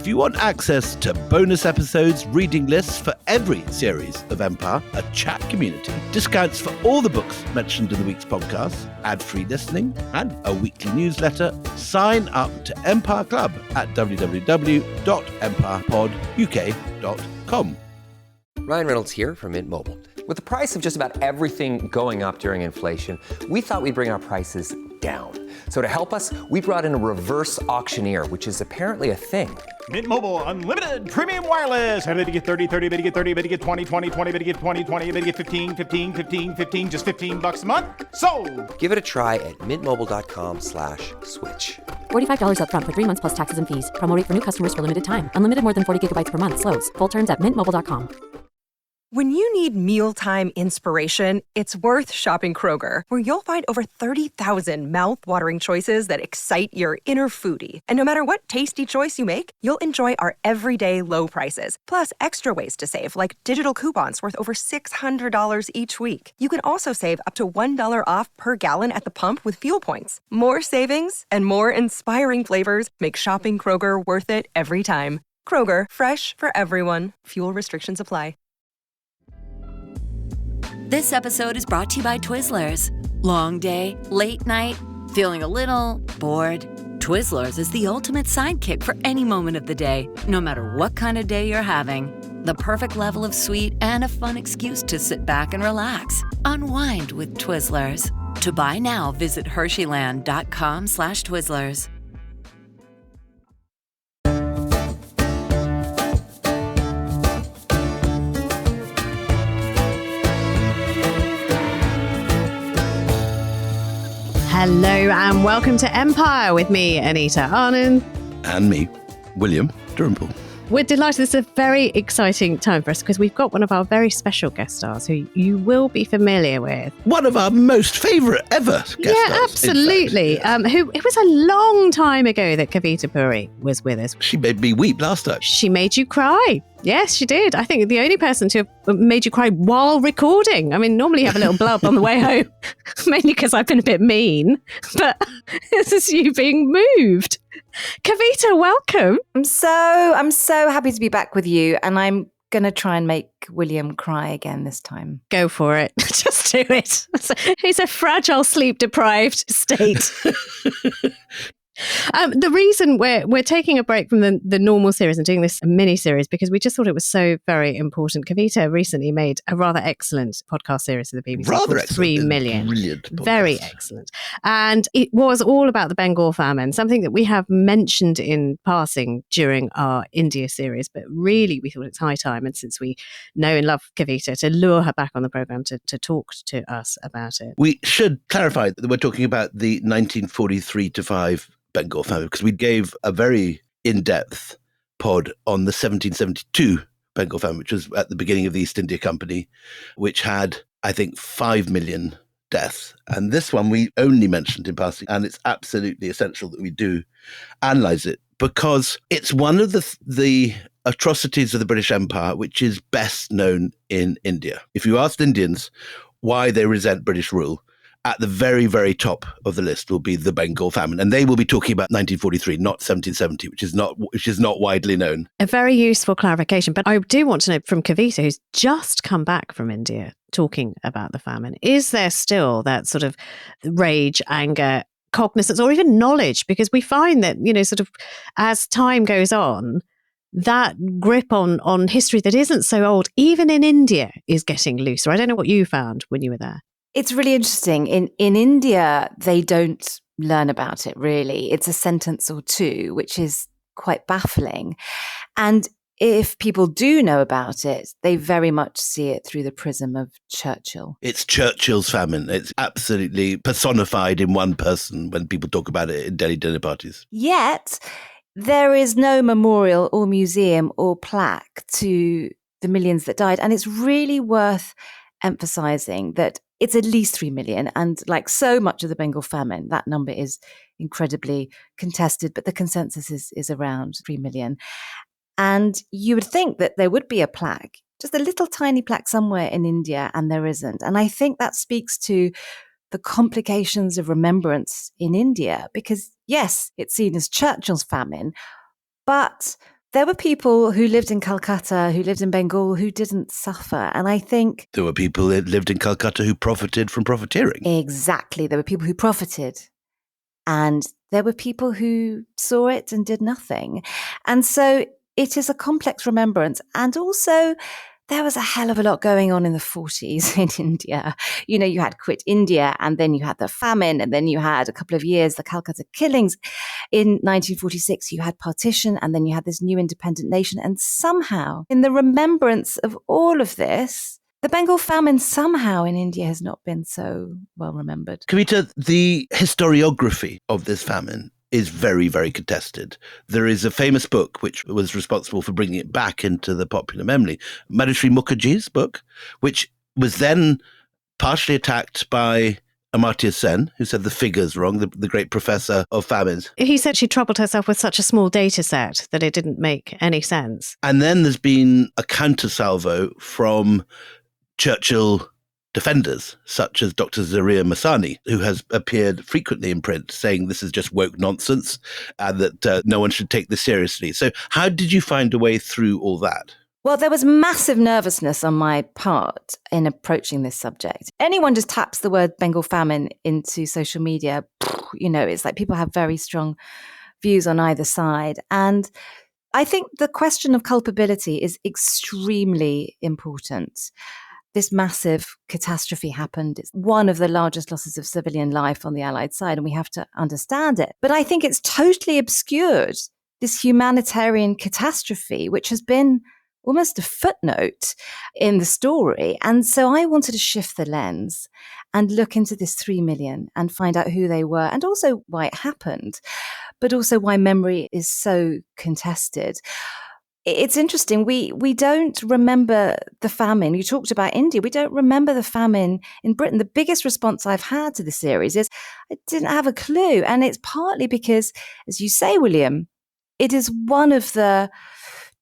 If you want access to bonus episodes, reading lists for every series of Empire, a chat community, discounts for all the books mentioned in the week's podcast, ad-free listening, and a weekly newsletter, sign up to Empire Club at www.empirepoduk.com. Ryan Reynolds here from Mint Mobile. With the price of just about everything going up during inflation, we thought we'd bring our prices down. So to help us, we brought in a reverse auctioneer, which is apparently a thing. Mint Mobile Unlimited Premium Wireless. How to get 30, 30, bit to get 30, bit to get 20, 20, 20, bit to get 20, 20, bit to get 15, 15, 15, 15, just $15 a month? Sold! Give it a try at mintmobile.com/switch. $45 up front for 3 months plus taxes and fees. Promo rate for new customers for limited time. Unlimited more than 40 gigabytes per month. Slows full terms at mintmobile.com. When you need mealtime inspiration, it's worth shopping Kroger, where you'll find over 30,000 mouth-watering choices that excite your inner foodie. And no matter what tasty choice you make, you'll enjoy our everyday low prices, plus extra ways to save, like digital coupons worth over $600 each week. You can also save up to $1 off per gallon at the pump with fuel points. More savings and more inspiring flavors make shopping Kroger worth it every time. Kroger, fresh for everyone. Fuel restrictions apply. This episode is brought to you by Twizzlers. Long day, late night, feeling a little bored? Twizzlers is the ultimate sidekick for any moment of the day, no matter what kind of day you're having. The perfect level of sweet and a fun excuse to sit back and relax. Unwind with Twizzlers. To buy now, visit Hersheyland.com/Twizzlers. Hello and welcome to Empire with me, Anita Arnon. And me, William Durham. We're delighted. This is a very exciting time for us because we've got one of our very special guest stars who you will be familiar with. One of our most favourite ever guest stars. Yeah, absolutely. Who it was a long time ago that Kavita Puri was with us. She made me weep last time. She made you cry. Yes, she did. I think the only person to have made you cry while recording. I mean, normally you have a little blub on the way home, mainly because I've been a bit mean, but this is you being moved. Kavita, welcome. I'm so happy to be back with you, and I'm going to try and make William cry again this time. Go for it. Just do it. He's a fragile, sleep-deprived state. The reason we're taking a break from the normal series and doing this mini series because we just thought it was so very important. Kavita recently made a rather excellent podcast series for the BBC. Rather excellent. 3 million. Brilliant podcast. Very excellent. And it was all about the Bengal famine, something that we have mentioned in passing during our India series, but really we thought it's high time, and since we know and love Kavita, to lure her back on the programme to talk to us about it. We should clarify that we're talking about the 1943-5 Bengal famine, because we gave a very in-depth pod on the 1772 Bengal famine, which was at the beginning of the East India Company, which had, I think, 5 million deaths. And this one we only mentioned in passing, and it's absolutely essential that we do analyse it, because it's one of the atrocities of the British Empire which is best known in India. If you asked Indians why they resent British rule, at the very, very top of the list will be the Bengal famine. And they will be talking about 1943, not 1770, which is not widely known. A very useful clarification. But I do want to know from Kavita, who's just come back from India, talking about the famine, is there still that sort of rage, anger, cognizance, or even knowledge? Because we find that, sort of as time goes on, that grip on history that isn't so old, even in India, is getting looser. I don't know what you found when you were there. It's really interesting. In India, they don't learn about it, really. It's a sentence or two, which is quite baffling. And if people do know about it, they very much see it through the prism of Churchill. It's Churchill's famine. It's absolutely personified in one person when people talk about it in Delhi dinner parties. Yet, there is no memorial or museum or plaque to the millions that died. And it's really worth emphasizing that it's at least 3 million. And like so much of the Bengal famine, that number is incredibly contested, but the consensus is around 3 million. And you would think that there would be a plaque, just a little tiny plaque somewhere in India, and there isn't. And I think that speaks to the complications of remembrance in India, because yes, it's seen as Churchill's famine, but there were people who lived in Calcutta, who lived in Bengal, who didn't suffer. And I think... There were people that lived in Calcutta who profited from profiteering. Exactly. There were people who profited. And there were people who saw it and did nothing. And so it is a complex remembrance. And also, there was a hell of a lot going on in the 40s in India. You know, you had Quit India, and then you had the famine, and then you had a couple of years, the Calcutta killings. In 1946, you had partition, and then you had this new independent nation. And somehow, in the remembrance of all of this, the Bengal famine somehow in India has not been so well remembered. Kavita, the historiography of this famine is very, very contested. There is a famous book which was responsible for bringing it back into the popular memory, Madhushree Mukherjee's book, which was then partially attacked by Amartya Sen, who said the figures wrong, the great professor of famines. He said she troubled herself with such a small data set that it didn't make any sense. And then there's been a counter-salvo from Churchill defenders, such as Dr. Zaria Masani, who has appeared frequently in print saying this is just woke nonsense and that no one should take this seriously. So how did you find a way through all that? Well, there was massive nervousness on my part in approaching this subject. Anyone just taps the word Bengal famine into social media, you know, it's like people have very strong views on either side. And I think the question of culpability is extremely important. This massive catastrophe happened. It's one of the largest losses of civilian life on the Allied side, and we have to understand it. But I think it's totally obscured this humanitarian catastrophe, which has been almost a footnote in the story. And so I wanted to shift the lens and look into this 3 million and find out who they were and also why it happened, but also why memory is so contested. It's interesting. We don't remember the famine. You talked about India. We don't remember the famine in Britain. The biggest response I've had to the series is I didn't have a clue. And it's partly because, as you say, William, it is one of the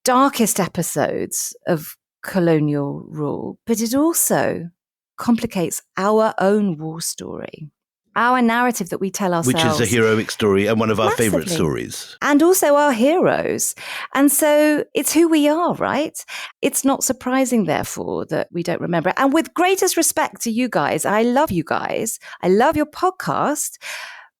darkest episodes of colonial rule, but it also complicates our own war story. Our narrative that we tell ourselves. Which is a heroic story and one of our Massively. favourite stories. And also our heroes. And so it's who we are, right? It's not surprising, therefore, that we don't remember it. And with greatest respect to you guys, I love you guys. I love your podcast.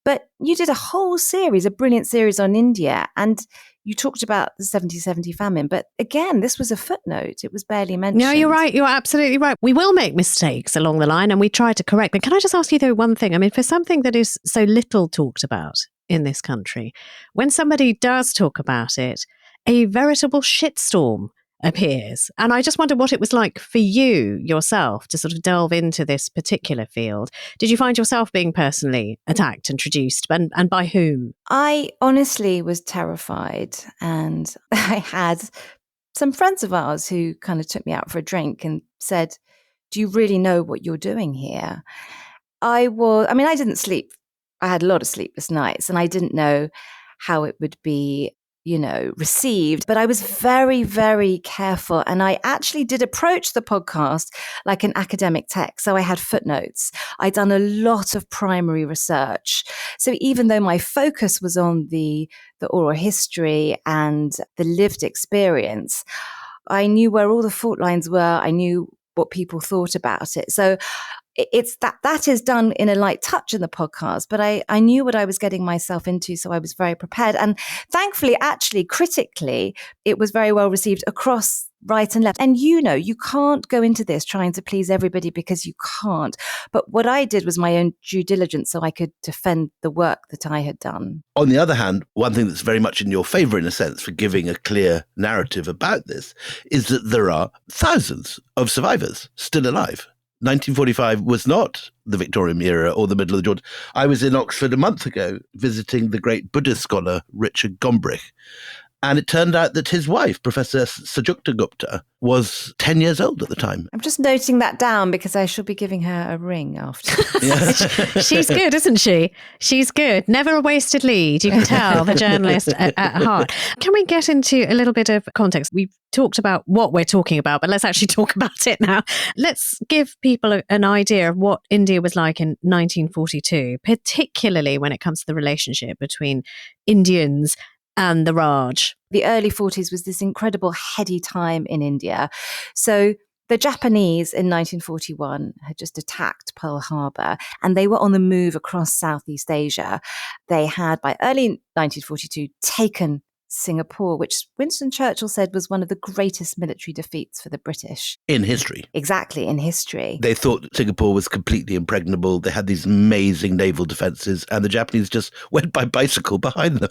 But you did a whole series, a brilliant series on India. And you talked about the 1770 famine, but again, this was a footnote. It was barely mentioned. No, you're right. You're absolutely right. We will make mistakes along the line and we try to correct them. Can I just ask you, though, one thing? I mean, for something that is so little talked about in this country, when somebody does talk about it, a veritable shitstorm appears. And I just wonder what it was like for you yourself to sort of delve into this particular field. Did you find yourself being personally attacked and traduced, and by whom? I honestly was terrified, and I had some friends of ours who kind of took me out for a drink and said, do you really know what you're doing here? I didn't sleep. I had a lot of sleepless nights, and I didn't know how it would be received. But I was very, very careful. And I actually did approach the podcast like an academic text. So I had footnotes. I'd done a lot of primary research. So even though my focus was on the oral history and the lived experience, I knew where all the fault lines were. I knew what people thought about it. So it's that is done in a light touch in the podcast, but I knew what I was getting myself into, so I was very prepared. And thankfully, actually, critically, it was very well received across right and left. And you can't go into this trying to please everybody because you can't. But what I did was my own due diligence so I could defend the work that I had done. On the other hand, one thing that's very much in your favour, in a sense, for giving a clear narrative about this, is that there are thousands of survivors still alive. 1945 was not the Victorian era or the middle of the George. I was in Oxford a month ago visiting the great Buddhist scholar Richard Gombrich. And it turned out that his wife, Professor Sajukta Gupta, was 10 years old at the time. I'm just noting that down because I shall be giving her a ring after. She's good, isn't she? She's good. Never a wasted lead. You can tell the journalist at heart. Can we get into a little bit of context? We've talked about what we're talking about, but let's actually talk about it now. Let's give people an idea of what India was like in 1942, particularly when it comes to the relationship between Indians And the Raj. The early 40s was this incredible heady time in India. So the Japanese in 1941 had just attacked Pearl Harbor, and they were on the move across Southeast Asia. They had, by early 1942, taken Singapore, which Winston Churchill said was one of the greatest military defeats for the British. In history. Exactly, in history. They thought Singapore was completely impregnable. They had these amazing naval defenses, and the Japanese just went by bicycle behind them.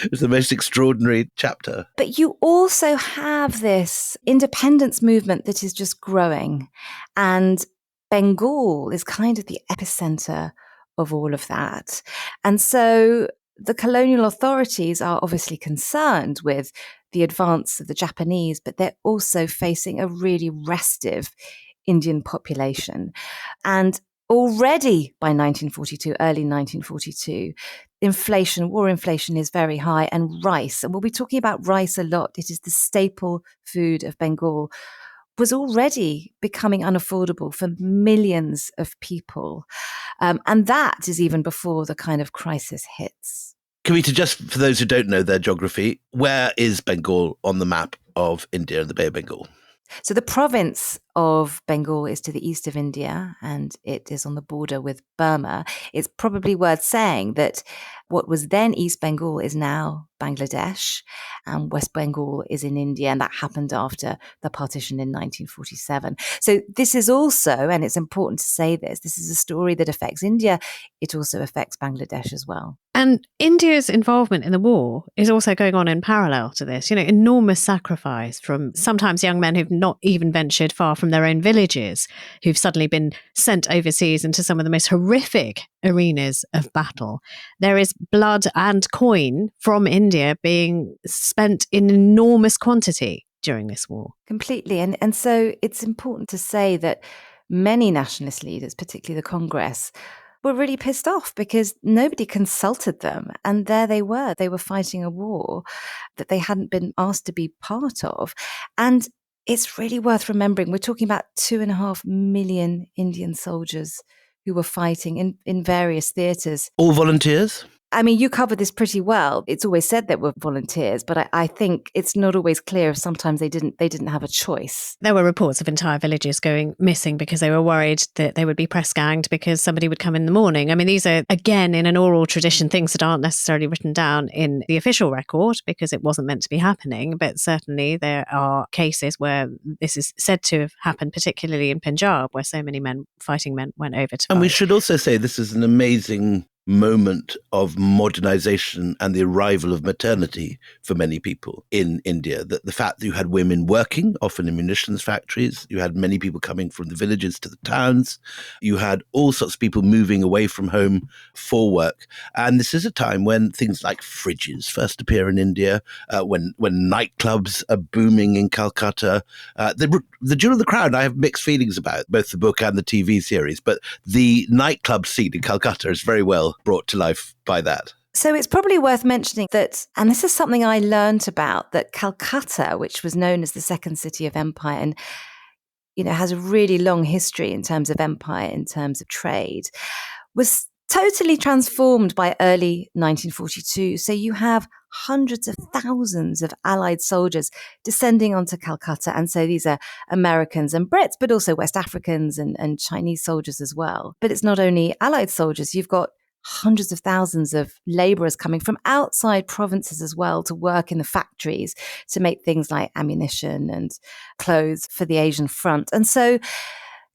It was the most extraordinary chapter. But you also have this independence movement that is just growing. And Bengal is kind of the epicenter of all of that. And so the colonial authorities are obviously concerned with the advance of the Japanese, but they're also facing a really restive Indian population. And already by 1942, early 1942, war inflation is very high, and rice, and we'll be talking about rice a lot, it is the staple food of Bengal, was already becoming unaffordable for millions of people. And that is even before the kind of crisis hits. Kavita, just for those who don't know their geography, where is Bengal on the map of India and the Bay of Bengal? So the province of Bengal is to the east of India, and it is on the border with Burma. It's probably worth saying that what was then East Bengal is now Bangladesh, and West Bengal is in India, and that happened after the partition in 1947. So this is also, and it's important to say this is a story that affects India. It also affects Bangladesh as well. And India's involvement in the war is also going on in parallel to this. Enormous sacrifice from sometimes young men who've not even ventured far from their own villages, who've suddenly been sent overseas into some of the most horrific arenas of battle. There is blood and coin from India being spent in enormous quantity during this war. Completely. And so it's important to say that many nationalist leaders, particularly the Congress, were really pissed off because nobody consulted them. And there they were fighting a war that they hadn't been asked to be part of. And it's really worth remembering, we're talking about 2.5 million Indian soldiers who were fighting in various theatres. All volunteers? I mean, you covered this pretty well. It's always said that we're volunteers, but I think it's not always clear if sometimes they didn't have a choice. There were reports of entire villages going missing because they were worried that they would be press ganged because somebody would come in the morning. I mean, these are, again, in an oral tradition, things that aren't necessarily written down in the official record because it wasn't meant to be happening. But certainly there are cases where this is said to have happened, particularly in Punjab, where so many fighting men went over to And fight. we should also say this is an amazing moment of modernization and the arrival of maternity for many people in India. That the fact that you had women working, often in munitions factories, you had many people coming from the villages to the towns, you had all sorts of people moving away from home for work. And this is a time when things like fridges first appear in India, when nightclubs are booming in Calcutta. The Jewel of the Crown, I have mixed feelings about, both the book and the TV series, but the nightclub scene in Calcutta is very well brought to life by that. So it's probably worth mentioning that, and this is something I learnt about, that Calcutta, which was known as the second city of empire and has a really long history in terms of empire, in terms of trade, was totally transformed by early 1942. So you have hundreds of thousands of Allied soldiers descending onto Calcutta. And so these are Americans and Brits, but also West Africans and Chinese soldiers as well. But it's not only Allied soldiers, you've got hundreds of thousands of labourers coming from outside provinces as well to work in the factories to make things like ammunition and clothes for the Asian front. And so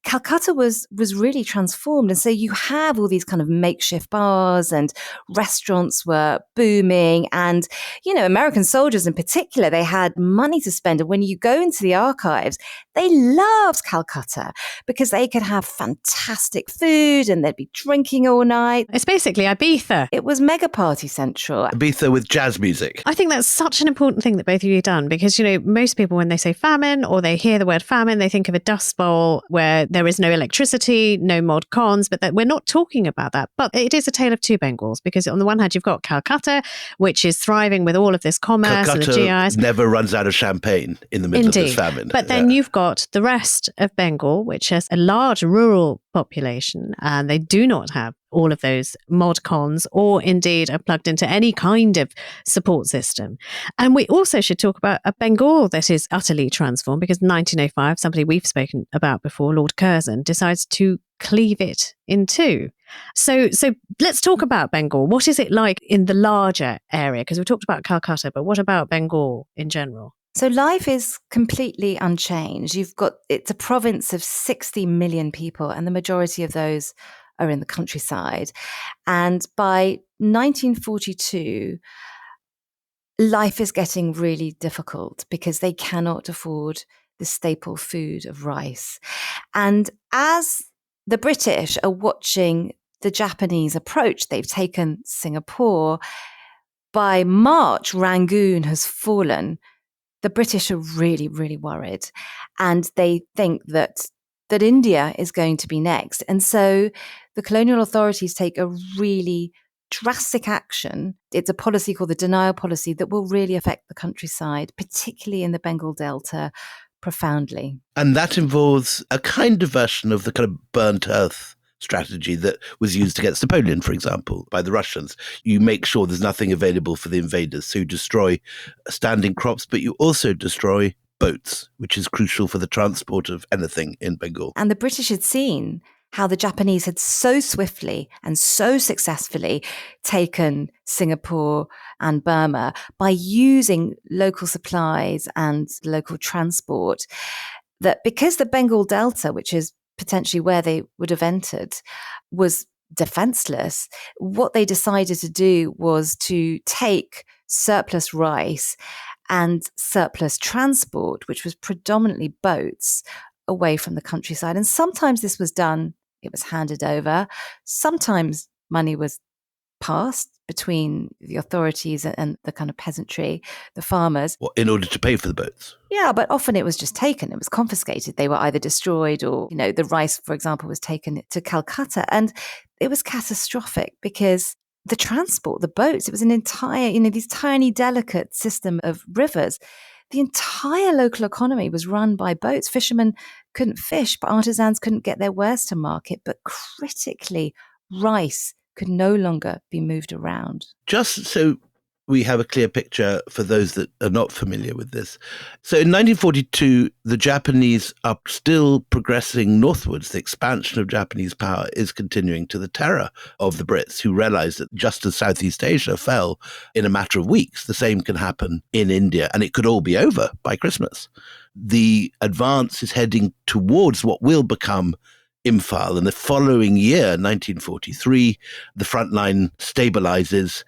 Calcutta was really transformed. And so you have all these kind of makeshift bars and restaurants were booming. And, American soldiers in particular, they had money to spend. And when you go into the archives, they loved Calcutta because they could have fantastic food and they'd be drinking all night. It's basically Ibiza. It was mega party central. Ibiza with jazz music. I think that's such an important thing that both of you have done because, most people, when they say famine or they hear the word famine, they think of a dust bowl where there is no electricity, no mod cons, but that we're not talking about that. But it is a tale of two Bengals because on the one hand, you've got Calcutta, which is thriving with all of this commerce Calcutta and the GIs. Never runs out of champagne in the middle of this famine. But then you've got the rest of Bengal, which has a large rural population and they do not have all of those mod cons or indeed are plugged into any kind of support system. And we also should talk about a Bengal that is utterly transformed, because in 1905, somebody we've spoken about before, Lord Curzon, decides to cleave it in two. So let's talk about Bengal. What is it like in the larger area? Because we talked about Calcutta, but what about Bengal in general? So life is completely unchanged. It's a province of 60 million people, and the majority of those are in the countryside. And by 1942, life is getting really difficult because they cannot afford the staple food of rice. And as the British are watching the Japanese approach, they've taken Singapore. By March, Rangoon has fallen. The British are really, really worried. And they think that India is going to be next. And so the colonial authorities take a really drastic action. It's a policy called the denial policy that will really affect the countryside, particularly in the Bengal Delta, profoundly. And that involves a kind of version of the kind of burnt earth strategy that was used against Napoleon, for example, by the Russians. You make sure there's nothing available for the invaders. So you destroy standing crops, but you also destroy boats, which is crucial for the transport of anything in Bengal. And the British had seen how the Japanese had so swiftly and so successfully taken Singapore and Burma by using local supplies and local transport, that because the Bengal Delta, which is potentially where they would have entered, was defenseless, what they decided to do was to take surplus rice and surplus transport, which was predominantly boats, away from the countryside. And sometimes this was done, it was handed over. Sometimes money was passed between the authorities and the kind of peasantry, the farmers. Well, in order to pay for the boats? Yeah, but often it was just taken. It was confiscated. They were either destroyed or, the rice, for example, was taken to Calcutta. And it was catastrophic because the transport, the boats, it was an entire, these tiny, delicate system of rivers. The entire local economy was run by boats. Fishermen couldn't fish, but artisans couldn't get their wares to market. But critically, rice could no longer be moved around. Just so we have a clear picture for those that are not familiar with this. So in 1942, the Japanese are still progressing northwards. The expansion of Japanese power is continuing, to the terror of the Brits, who realized that just as Southeast Asia fell in a matter of weeks, the same can happen in India, and it could all be over by Christmas. The advance is heading towards what will become Imphal. And the following year, 1943, the front line stabilizes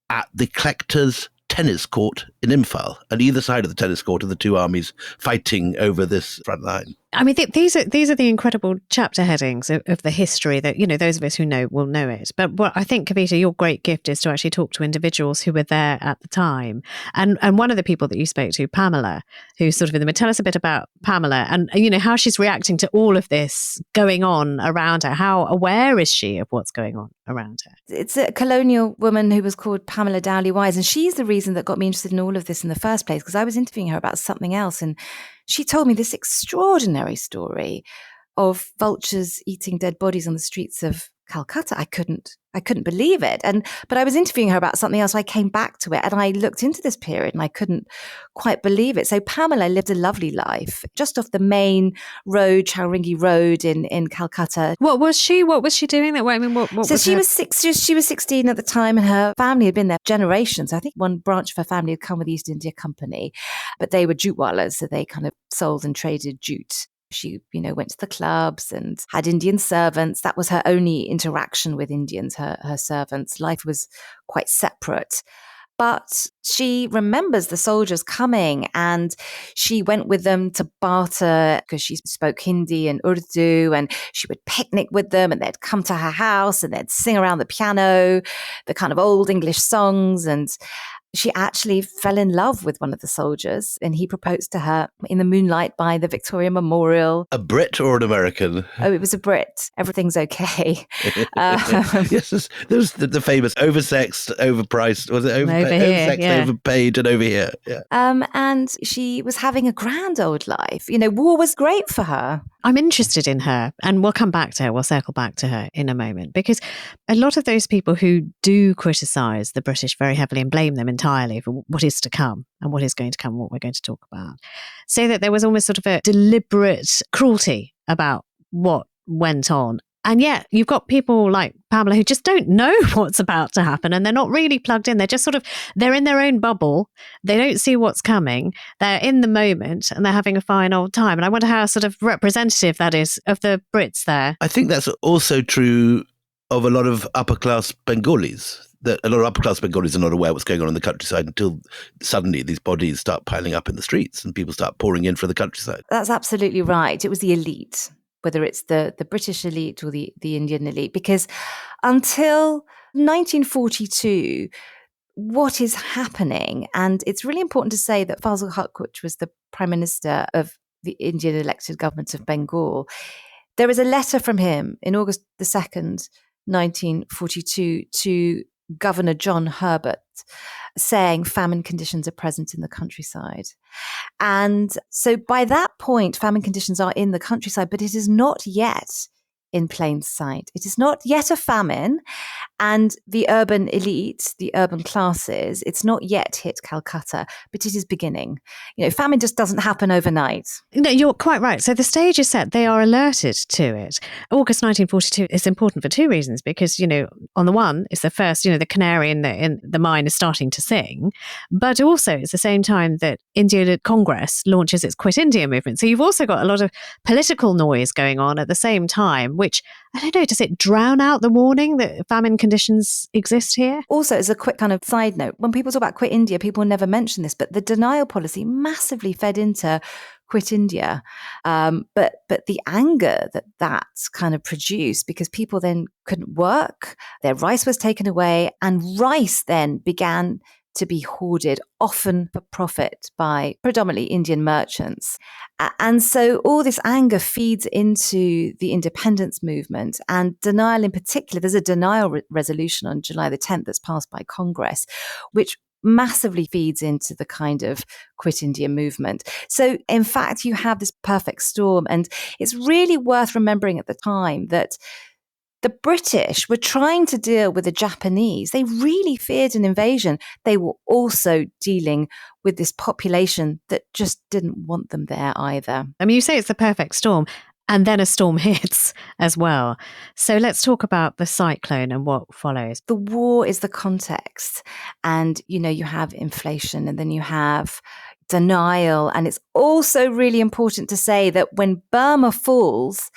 at the collector's tennis court in Imphal. And either side of the tennis court are the two armies fighting over this front line. I mean, these are the incredible chapter headings of the history that, those of us who know will know it. But what I think, Kavita, your great gift is to actually talk to individuals who were there at the time. And one of the people that you spoke to, Pamela, who's sort of in the middle, tell us a bit about Pamela and, how she's reacting to all of this going on around her. How aware is she of what's going on around her? It's a colonial woman who was called Pamela Dowley-Wise. And she's the reason that got me interested in all of this in the first place, because I was interviewing her about something else. And she told me this extraordinary story of vultures eating dead bodies on the streets of Calcutta. I couldn't believe it. But I was interviewing her about something else. So I came back to it and I looked into this period and I couldn't quite believe it. So Pamela lived a lovely life just off the main road, Chowringhee Road in Calcutta. What was she doing that way? I mean, what so was she her... was she was 16 at the time, and her family had been there generations. I think one branch of her family had come with the East India Company, but they were jutewalas, so they kind of sold and traded jute. She, went to the clubs and had Indian servants. That was her only interaction with Indians, her servants. Life was quite separate. But she remembers the soldiers coming and she went with them to barter because she spoke Hindi and Urdu, and she would picnic with them and they'd come to her house and they'd sing around the piano, the kind of old English songs. And she actually fell in love with one of the soldiers and he proposed to her in the moonlight by the Victoria Memorial. A Brit or an American? Oh, it was a Brit. Everything's okay. Yes, there was the famous oversexed, overpriced, was it oversexed, yeah. overpaid and over here? Yeah. And she was having a grand old life. War was great for her. I'm interested in her, and we'll come back to her. We'll circle back to her in a moment, because a lot of those people who do criticise the British very heavily and blame them entirely for what is to come and what is going to come, what we're going to talk about, say that there was almost sort of a deliberate cruelty about what went on. And yet you've got people like Pamela who just don't know what's about to happen, and they're not really plugged in. They're just they're in their own bubble. They don't see what's coming. They're in the moment and they're having a fine old time. And I wonder how sort of representative that is of the Brits there. I think that's also true of a lot of upper-class Bengalis. That a lot of upper-class Bengalis are not aware what's going on in the countryside until suddenly these bodies start piling up in the streets and people start pouring in from the countryside. That's absolutely right. It was the elite, whether it's the British elite or the Indian elite, because until 1942, what is happening, and it's really important to say that Fazl Huq, which was the Prime Minister of the Indian elected government of Bengal, there is a letter from him in August the 2nd, 1942, to Governor John Herbert, saying famine conditions are present in the countryside. And so by that point, famine conditions are in the countryside, but it is not yet in plain sight. It is not yet a famine, and the urban elite, the urban classes, it's not yet hit Calcutta, but it is beginning. Famine just doesn't happen overnight. No, you're quite right. So the stage is set. They are alerted to it. August 1942 is important for two reasons, because, on the one, it's the first, the canary in the mine is starting to sing, but also it's the same time that India Congress launches its Quit India movement. So you've also got a lot of political noise going on at the same time, which, I don't know, does it drown out the warning that famine conditions exist here? Also, as a quick kind of side note, when people talk about Quit India, people never mention this, but the denial policy massively fed into Quit India. But the anger that kind of produced, because people then couldn't work, their rice was taken away, and rice then began to be hoarded, often for profit, by predominantly Indian merchants. And so all this anger feeds into the independence movement, and denial in particular. There's a denial resolution on July the 10th that's passed by Congress, which massively feeds into the kind of Quit India movement. So in fact, you have this perfect storm, and it's really worth remembering at the time that the British were trying to deal with the Japanese. They really feared an invasion. They were also dealing with this population that just didn't want them there either. I mean, you say it's the perfect storm, and then a storm hits as well. So let's talk about the cyclone and what follows. The war is the context. And, you have inflation, and then you have denial. And it's also really important to say that when Burma falls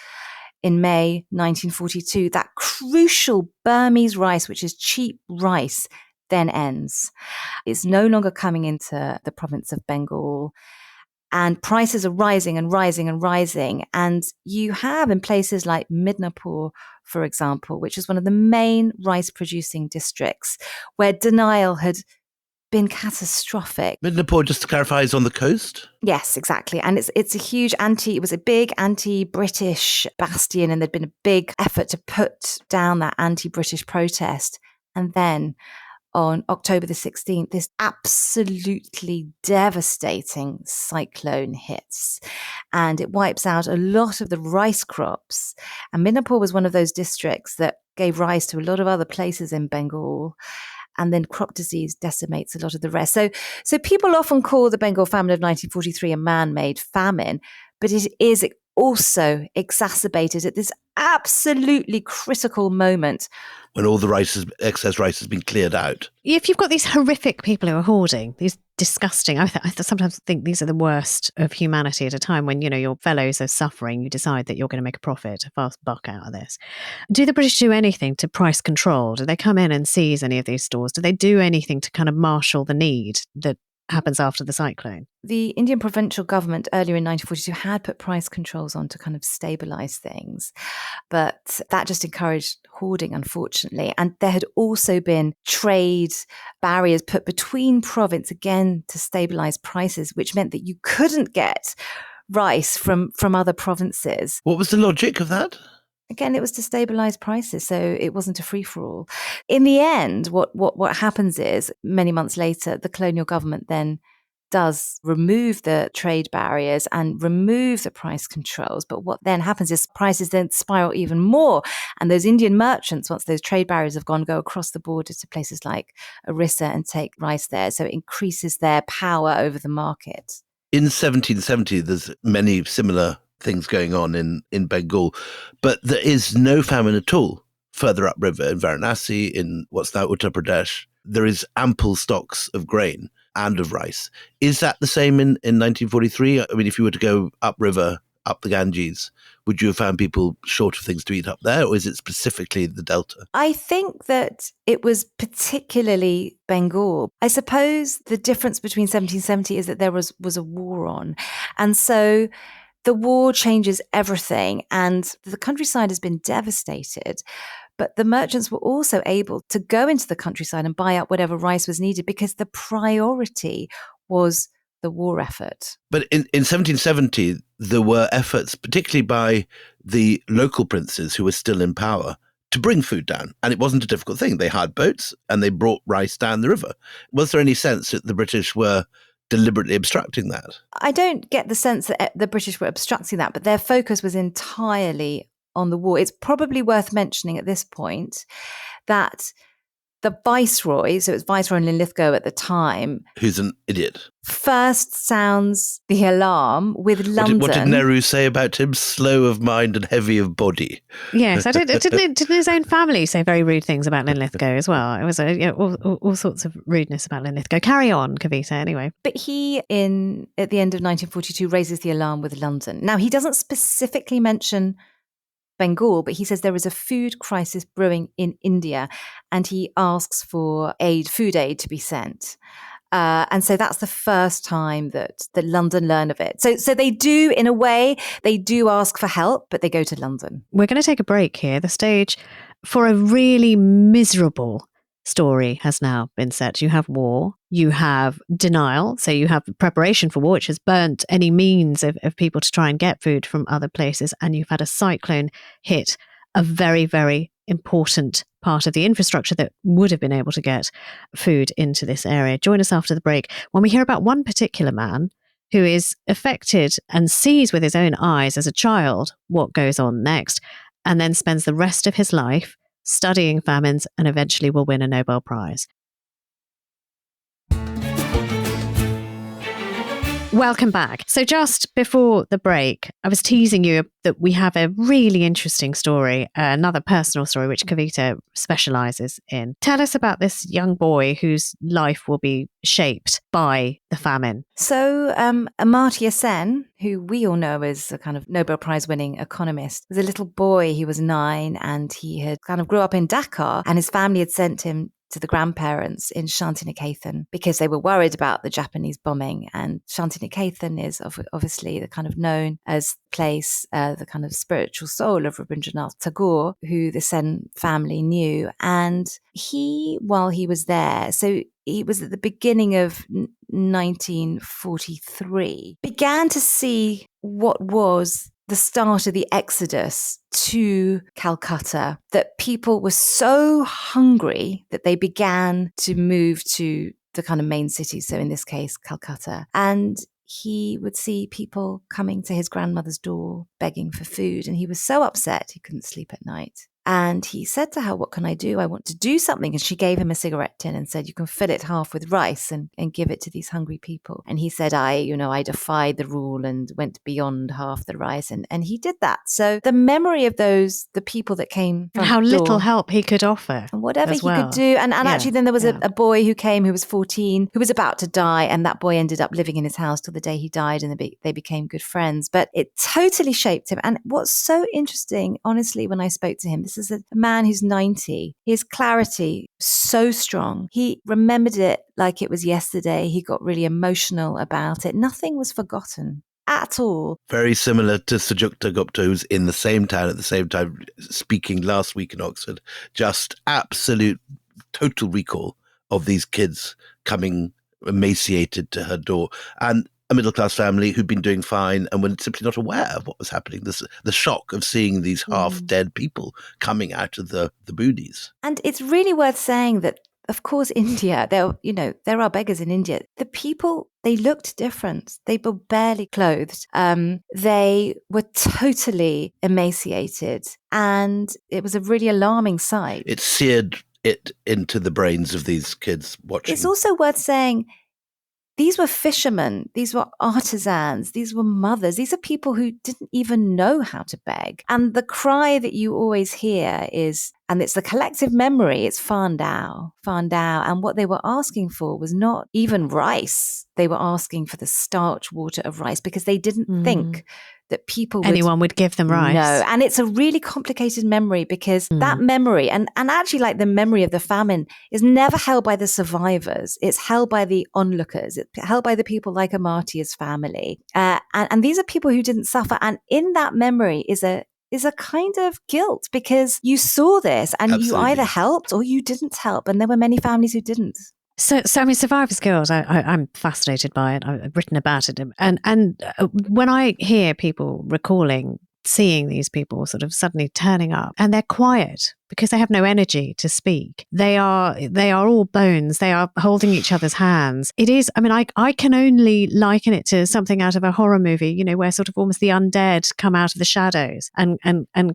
in May 1942, that crucial Burmese rice, which is cheap rice, then ends. It's no longer coming into the province of Bengal. And prices are rising and rising and rising. And you have in places like Midnapore, for example, which is one of the main rice-producing districts, where denial had been catastrophic. Midnapore, just to clarify, is on the coast? Yes, exactly. And it's a huge it was a big anti-British bastion, and there'd been a big effort to put down that anti-British protest. And then on October the 16th, this absolutely devastating cyclone hits, and it wipes out a lot of the rice crops. And Midnapore was one of those districts that gave rise to a lot of other places in Bengal. And then crop disease decimates a lot of the rest. So people often call the Bengal famine of 1943 a man-made famine, but it is also exacerbated at this absolutely critical moment when all the excess rice has been cleared out. If you've got these horrific people who are hoarding, these disgusting, I sometimes think these are the worst of humanity at a time when, your fellows are suffering, you decide that you're going to make a profit, a fast buck out of this. Do the British do anything to price control? Do they come in and seize any of these stores? Do they do anything to kind of marshal the need that happens after the cyclone? The Indian provincial government earlier in 1942 had put price controls on to kind of stabilise things, but that just encouraged hoarding, unfortunately. And there had also been trade barriers put between province, again, to stabilise prices, which meant that you couldn't get rice from other provinces. What was the logic of that? Again, it was to stabilise prices, so it wasn't a free-for-all. In the end, what happens is, many months later, the colonial government then does remove the trade barriers and remove the price controls. But what then happens is prices then spiral even more. And those Indian merchants, once those trade barriers have gone, go across the border to places like Orissa and take rice there. So it increases their power over the market. In 1770, there's many similar things going on in Bengal, but there is no famine at all further upriver in Varanasi, in what's now Uttar Pradesh. There is ample stocks of grain and of rice. Is that the same in 1943? I mean, if you were to go upriver, up the Ganges, would you have found people short of things to eat up there, or is it specifically the Delta? I think that it was particularly Bengal. I suppose the difference between 1770 is that there was a war on. And so the war changes everything, and the countryside has been devastated. But the merchants were also able to go into the countryside and buy up whatever rice was needed because the priority was the war effort. But in 1770, there were efforts, particularly by the local princes who were still in power, to bring food down. And it wasn't a difficult thing. They hired boats and they brought rice down the river. Was there any sense that the British were deliberately obstructing that? I don't get the sense that the British were obstructing that, but their focus was entirely on the war. It's probably worth mentioning at this point that the viceroy, so it was Viceroy Linlithgow at the time, who's an idiot, first sounds the alarm with London. What did Nehru say about him? Slow of mind and heavy of body. Yes, didn't his own family say very rude things about Linlithgow as well? It was all sorts of rudeness about Linlithgow. Carry on, Kavita, anyway. But he, at the end of 1942, raises the alarm with London. Now, he doesn't specifically mention Bengal, but he says there is a food crisis brewing in India, and he asks for food aid to be sent. And so that's the first time that London learn of it. So they do, in a way, they do ask for help, but they go to London. We're going to take a break here. The stage for a really miserable story has now been set. You have war, you have denial, so you have preparation for war, which has burnt any means of people to try and get food from other places, and you've had a cyclone hit a very, very important part of the infrastructure that would have been able to get food into this area. Join us after the break when we hear about one particular man who is affected and sees with his own eyes as a child what goes on next, and then spends the rest of his life studying famines and eventually will win a Nobel Prize. Welcome back. So just before the break, I was teasing you that we have a really interesting story, another personal story, which Kavita specialises in. Tell us about this young boy whose life will be shaped by the famine. So Amartya Sen, who we all know as a kind of Nobel Prize winning economist, was a little boy. He was 9 and he had kind of grew up in Dhaka, and his family had sent him to the grandparents in Shantiniketan because they were worried about the Japanese bombing. And Shantiniketan is obviously the kind of known as place, the kind of spiritual soul of Rabindranath Tagore, who the Sen family knew. And he, while he was there, so he was at the beginning of 1943, began to see what was the start of the exodus to Calcutta, that people were so hungry that they began to move to the kind of main cities, so in this case, Calcutta. And he would see people coming to his grandmother's door begging for food, and he was so upset he couldn't sleep at night. And he said to her, "What can I do? I want to do something." And she gave him a cigarette tin and said, "You can fill it half with rice and give it to these hungry people." And he said, I defied the rule and went beyond half the rice. And he did that. So the memory of the people that came from how little help he could offer. And whatever he could do. And actually then there was a boy who came who was 14, who was about to die. And that boy ended up living in his house till the day he died, and they became good friends. But it totally shaped him. And what's so interesting, honestly, when I spoke to him, this is a man who's 90. His clarity, so strong. He remembered it like it was yesterday. He got really emotional about it. Nothing was forgotten at all. Very similar to Sujukta Gupta, who's in the same town at the same time, speaking last week in Oxford. Just absolute, total recall of these kids coming emaciated to her door. And a middle-class family who'd been doing fine and were simply not aware of what was happening. The shock of seeing these half-dead people coming out of the boonies. And it's really worth saying that of course, India, there are beggars in India. The people, they looked different. They were barely clothed. They were totally emaciated. And it was a really alarming sight. It seared it into the brains of these kids watching. It's also worth saying, these were fishermen, these were artisans, these were mothers. These are people who didn't even know how to beg. And the cry that you always hear is, and it's the collective memory, it's Fearn Dao. And what they were asking for was not even rice. They were asking for the starch water of rice because they didn't think that anyone would give them rice. No, and it's a really complicated memory because that memory, and actually like the memory of the famine, is never held by the survivors. It's held by the onlookers. It's held by the people like Amartya's family. And these are people who didn't suffer. And in that memory is a kind of guilt because you saw this and Absolutely. You either helped or you didn't help. And there were many families who didn't. So I mean, survivor's guilt, I'm fascinated by it. I've written about it. And when I hear people recalling seeing these people sort of suddenly turning up and they're quiet because they have no energy to speak. They are all bones. They are holding each other's hands. It is, I mean, I can only liken it to something out of a horror movie, where sort of almost the undead come out of the shadows and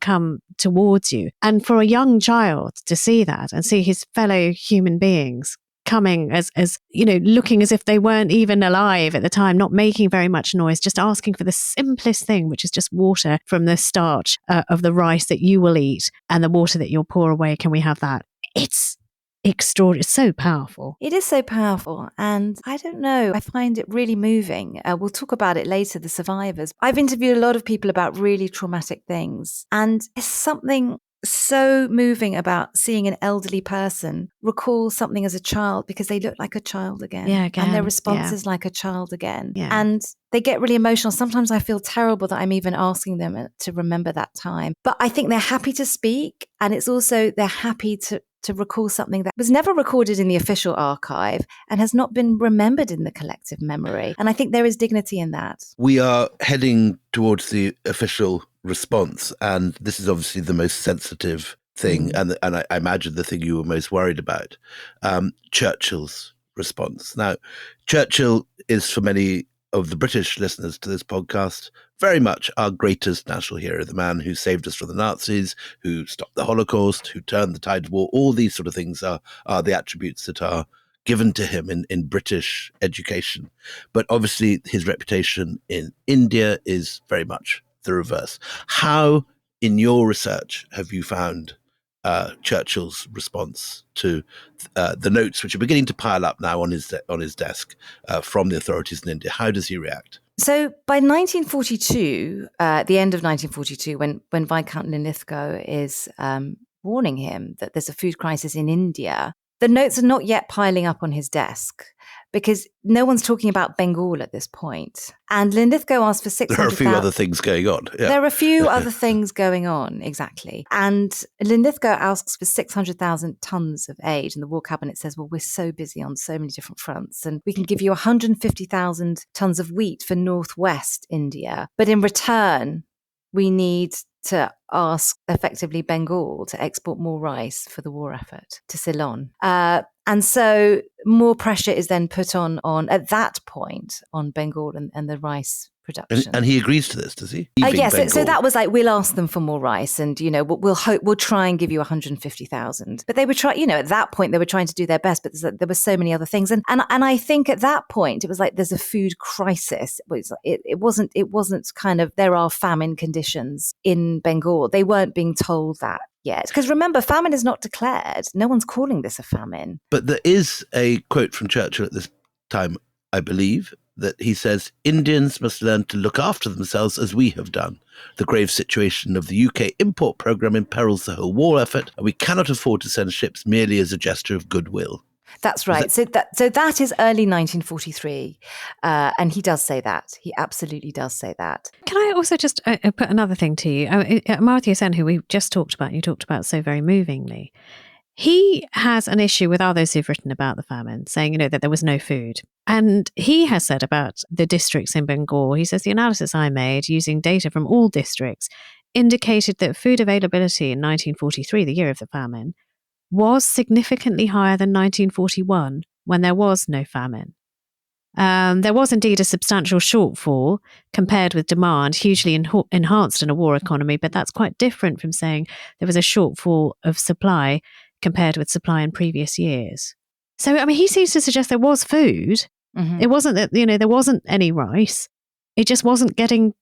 come towards you. And for a young child to see that and see his fellow human beings coming as looking as if they weren't even alive at the time, not making very much noise, just asking for the simplest thing, which is just water from the starch of the rice that you will eat and the water that you'll pour away. Can we have that? It's extraordinary. It's so powerful. It is so powerful. And I don't know, I find it really moving. We'll talk about it later, the survivors. I've interviewed a lot of people about really traumatic things. And there's something so moving about seeing an elderly person recall something as a child because they look like a child again. Yeah, again. And their response is like a child again. Yeah. And they get really emotional. Sometimes I feel terrible that I'm even asking them to remember that time. But I think they're happy to speak. And it's also they're happy to recall something that was never recorded in the official archive and has not been remembered in the collective memory. And I think there is dignity in that. We are heading towards the official response, and this is obviously the most sensitive thing, and I imagine the thing you were most worried about, Churchill's response. Now, Churchill is, for many of the British listeners to this podcast, very much our greatest national hero, the man who saved us from the Nazis, who stopped the Holocaust, who turned the tide of war. All these sort of things are the attributes that are given to him in British education. But obviously his reputation in India is very much the reverse. How, in your research, have you found Churchill's response to the notes, which are beginning to pile up now on his desk from the authorities in India? How does he react? So by 1942, the end of 1942, when Viscount Linlithgow is warning him that there's a food crisis in India, the notes are not yet piling up on his desk because no one's talking about Bengal at this point. And Linlithgow asked for 600,000. There are a few other things going on. Yeah. There are a few other things going on, exactly. And Linlithgow asks for 600,000 tons of aid. And the War Cabinet says, well, we're so busy on so many different fronts. And we can give you 150,000 tons of wheat for northwest India. But in return, we need to ask effectively Bengal to export more rice for the war effort to Ceylon. And so more pressure is then put on at that point on Bengal and the rice production. And he agrees to this, does he? Yes. So that was like, we'll ask them for more rice and, we'll try and give you 150,000. But they were trying, at that point, they were trying to do their best, but there were so many other things. And I think at that point, it was like, there's a food crisis. It wasn't kind of, there are famine conditions in Bengal. They weren't being told that yet. Because remember, famine is not declared. No one's calling this a famine. But there is a quote from Churchill at this time, I believe, that he says, Indians must learn to look after themselves as we have done. The grave situation of the UK import programme imperils the whole war effort, and we cannot afford to send ships merely as a gesture of goodwill. That's right. So that is early 1943. And he does say that. He absolutely does say that. Can I also just put another thing to you? Amartya Sen, who we just talked about, you talked about so very movingly, he has an issue with others who've written about the famine, saying, that there was no food. And he has said about the districts in Bengal, he says, the analysis I made using data from all districts indicated that food availability in 1943, the year of the famine, was significantly higher than 1941, when there was no famine. There was indeed a substantial shortfall compared with demand, hugely enhanced in a war economy, but that's quite different from saying there was a shortfall of supply compared with supply in previous years. So, I mean, he seems to suggest there was food. Mhm. It wasn't that, there wasn't any rice. It just wasn't getting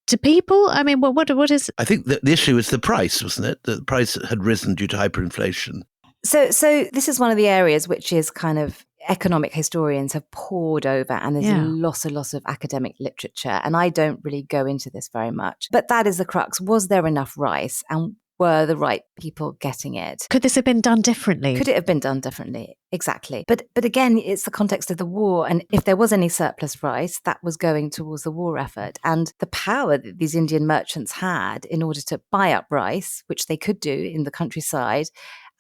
to people. I mean, what is... I think that the issue is the price, wasn't it? The price had risen due to hyperinflation. So this is one of the areas which is kind of economic historians have pored over, and there's a lot of academic literature, and I don't really go into this very much. But that is the crux. Was there enough rice, and were the right people getting it? Could this have been done differently? Could it have been done differently? Exactly. But again, it's the context of the war, and if there was any surplus rice, that was going towards the war effort. And the power that these Indian merchants had in order to buy up rice, which they could do in the countryside,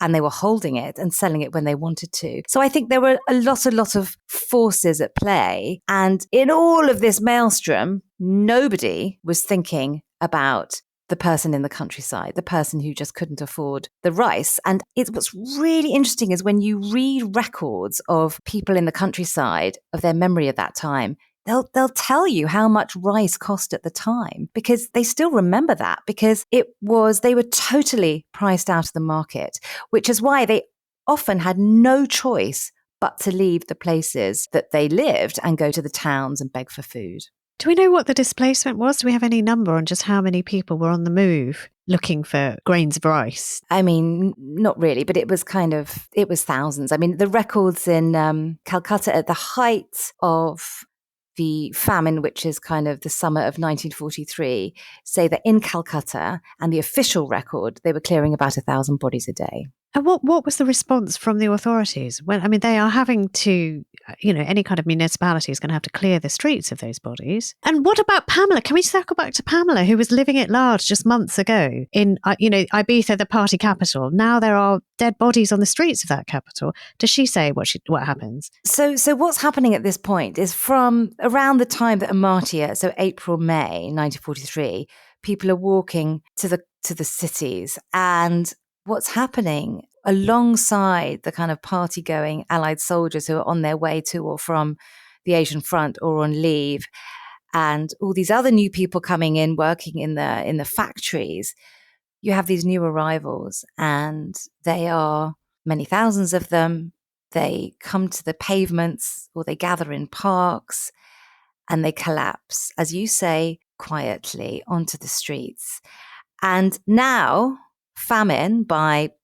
and they were holding it and selling it when they wanted to. So I think there were a lot of forces at play. And in all of this maelstrom, nobody was thinking about the person in the countryside, the person who just couldn't afford the rice. And what's really interesting is when you read records of people in the countryside, of their memory of that time, they'll tell you how much rice cost at the time, because they still remember that, because they were totally priced out of the market, which is why they often had no choice but to leave the places that they lived and go to the towns and beg for food. Do we know what the displacement was? Do we have any number on just how many people were on the move looking for grains of rice? I mean, not really, but it was thousands. I mean, the records in Calcutta at the height of the famine, which is kind of the summer of 1943, say that in Calcutta, and the official record, they were clearing about 1,000 bodies a day. And what was the response from the authorities? When, I mean, they are having to, any kind of municipality is going to have to clear the streets of those bodies. And what about Pamela? Can we circle back to Pamela, who was living at large just months ago in, Ibiza, the party capital? Now there are dead bodies on the streets of that capital. Does she say what happens? So what's happening at this point is from around the time that Amartya, so April, May 1943, people are walking to the cities, and what's happening alongside the kind of party-going Allied soldiers who are on their way to or from the Asian front or on leave, and all these other new people coming in, working in the factories, you have these new arrivals, and they are many thousands of them. They come to the pavements, or they gather in parks, and they collapse, as you say, quietly onto the streets. And now famine,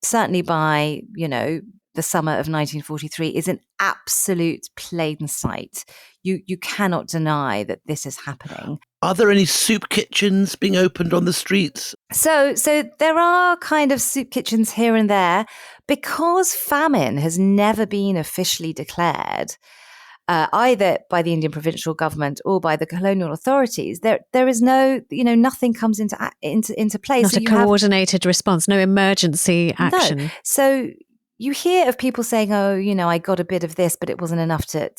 certainly by the summer of 1943, is an absolute plain sight. You cannot deny that this is happening. Are there any soup kitchens being opened on the streets? So there are kind of soup kitchens here and there, because famine has never been officially declared, either by the Indian provincial government or by the colonial authorities. There is no, nothing comes into place. Not a coordinated response, no emergency action. No. So you hear of people saying, "Oh, I got a bit of this, but it wasn't enough to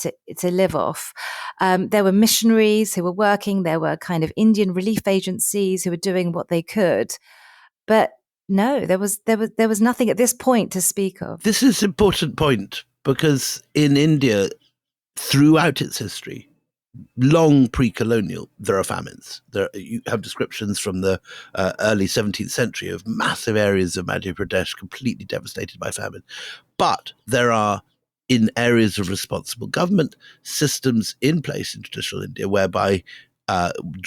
live off." There were missionaries who were working. There were kind of Indian relief agencies who were doing what they could, but no, there was nothing at this point to speak of. This is an important point, because in India, throughout its history, long pre-colonial, there are famines. You have descriptions from the early 17th century of massive areas of Madhya Pradesh completely devastated by famine. But there are, in areas of responsible government, systems in place in traditional India whereby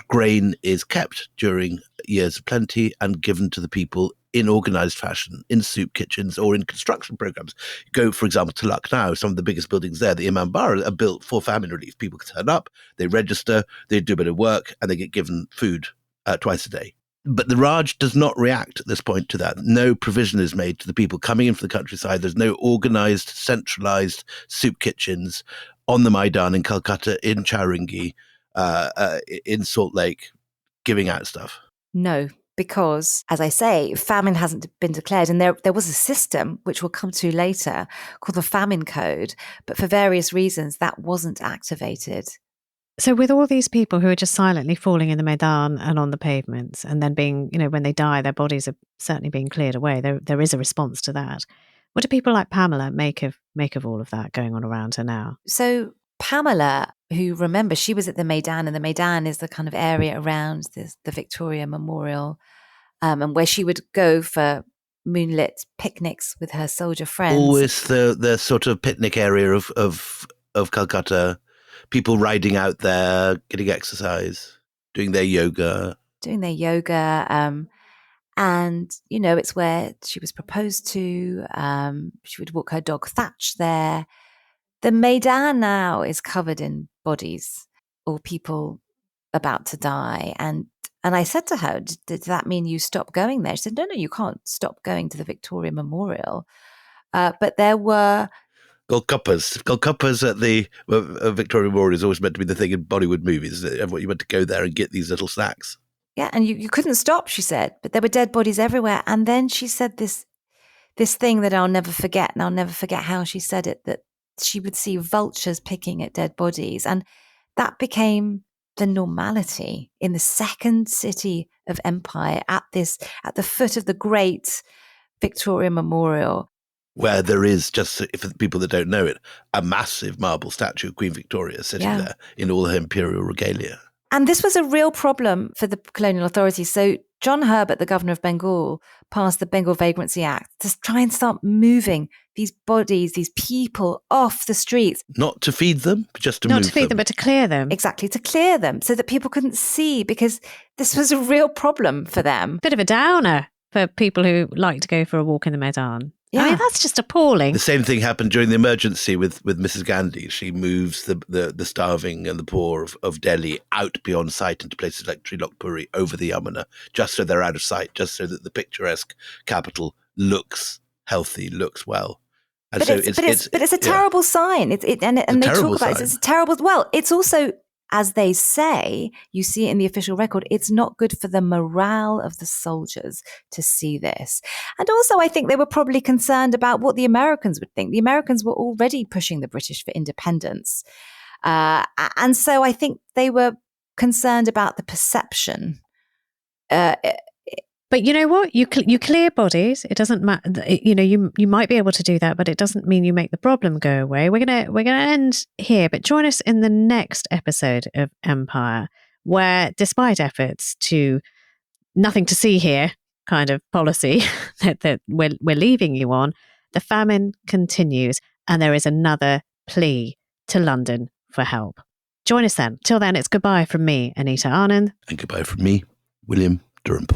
grain is kept during years of plenty and given to the people in organized fashion, in soup kitchens or in construction programs. Go, for example, to Lucknow. Some of the biggest buildings there, the Imambara, are built for famine relief. People turn up, they register, they do a bit of work, and they get given food twice a day. But the Raj does not react at this point to that. No provision is made to the people coming in from the countryside. There's no organized, centralized soup kitchens on the Maidan in Calcutta, in Chowringhee, in Salt Lake, giving out stuff. No, because, as I say, famine hasn't been declared. And there was a system, which we'll come to later, called the Famine Code. But for various reasons, that wasn't activated. So with all these people who are just silently falling in the Maidan and on the pavements, and then being, when they die, their bodies are certainly being cleared away. There is a response to that. What do people like Pamela make of all of that going on around her now? So Pamela, who, remember, she was at the Maidan, and the Maidan is the kind of area around the Victoria Memorial, and where she would go for moonlit picnics with her soldier friends. Always the sort of picnic area of Calcutta, people riding out there, getting exercise, doing their yoga. And, it's where she was proposed to. She would walk her dog Thatch there. The Maidan now is covered in bodies or people about to die. And I said to her, did that mean you stopped going there? She said, no, you can't stop going to the Victoria Memorial. But there were... Golcuppers at the Victoria Memorial is always meant to be the thing in Bollywood movies. Everyone, you meant to go there and get these little snacks. Yeah, and you couldn't stop, she said, but there were dead bodies everywhere. And then she said this thing that I'll never forget, and I'll never forget how she said it, that she would see vultures picking at dead bodies. And that became the normality in the second city of empire, at the foot of the great Victoria Memorial. Where there is, just for the people that don't know it, a massive marble statue of Queen Victoria sitting there in all her imperial regalia. And this was a real problem for the colonial authorities. So John Herbert, the governor of Bengal, passed the Bengal Vagrancy Act to try and start moving these bodies, these people off the streets. Not to feed them, but just to move them. Not to feed them, but to clear them. Exactly, to clear them so that people couldn't see, because this was a real problem for them. Bit of a downer for people who like to go for a walk in the Maidan. Yeah. I mean, that's just appalling. The same thing happened during the emergency with Mrs. Gandhi. She moves the starving and the poor of Delhi out beyond sight into places like Trilok Puri over the Yamuna, just so they're out of sight, just so that the picturesque capital looks healthy, looks well. And but it's a terrible sign. And they talk about it. It's a terrible. Well, it's also, as they say, you see it in the official record, it's not good for the morale of the soldiers to see this. And also, I think they were probably concerned about what the Americans would think. The Americans were already pushing the British for independence. And so I think they were concerned about the perception. But you know what? You clear bodies. It doesn't matter. You might be able to do that, but it doesn't mean you make the problem go away. We're gonna end here, but join us in the next episode of Empire, where, despite efforts to nothing to see here kind of policy that we're leaving you on, the famine continues, and there is another plea to London for help. Join us then. Till then, it's goodbye from me, Anita Anand, and goodbye from me, William Durham.